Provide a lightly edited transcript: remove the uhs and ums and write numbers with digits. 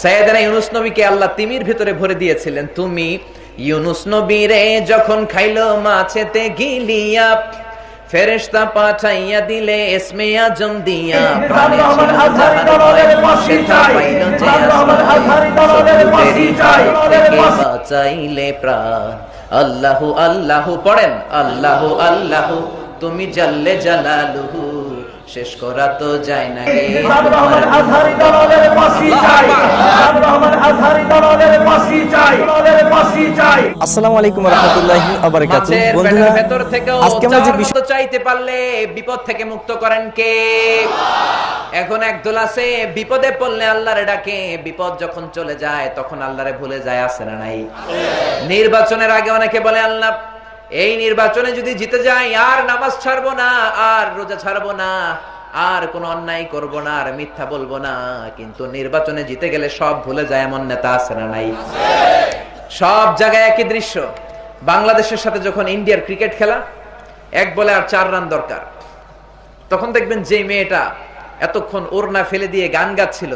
সাইয়েদনা ইউনূস নবীকে আল্লাহ তিমির ভিতরে ভরে দিয়েছিলেন। তুমি ইউনূস নবীরে যখন খাইলো মাছেতে গিলিয়া, ফেরেশতা পাঠাইয়া দিলে ইসমে আজম দিয়া, প্রাণে বাঁচাইলে প্রাণ। আল্লাহু আল্লাহু পড়েন, আল্লাহু আল্লাহু তুমি জাল্লে জালালুহু, শেষ করা তো যায় না গে। আসসালামু আলাইকুম ওয়া রাহমাতুল্লাহি ওয়া বারাকাতুহু। বন্ধুরা, আজকে আমরা যে বিষয় চাইতে পারলে বিপদ থেকে মুক্ত করেন কে? এখন একদল আছে বিপদে পড়লে আল্লাহরে ডাকে, বিপদ যখন চলে যায় তখন আল্লাহরে ভুলে যায়, আছে না নাই? নির্বাচনের আগে অনেকে বলে আল্লাহ এই নির্বাচনে যদি জিতে যাই আর নামাজ ছাড়বো না, আর রোজা ছাড়বো না, আর কোনো অন্যায় করব না, আর মিথ্যা বলবো না। কিন্তু নির্বাচনে জিতে গেলে সব ভুলে যায়, এমন নেতা আছে না নাই? সব জায়গায় একই দৃশ্য। বাংলাদেশের সাথে যখন ইন্ডিয়ার ক্রিকেট খেলা, 1 বলে আর 4 রান দরকার, তখন দেখবেন যে মেয়েটা এতক্ষণ ওড়না ফেলে দিয়ে গান গাচ্ছিল,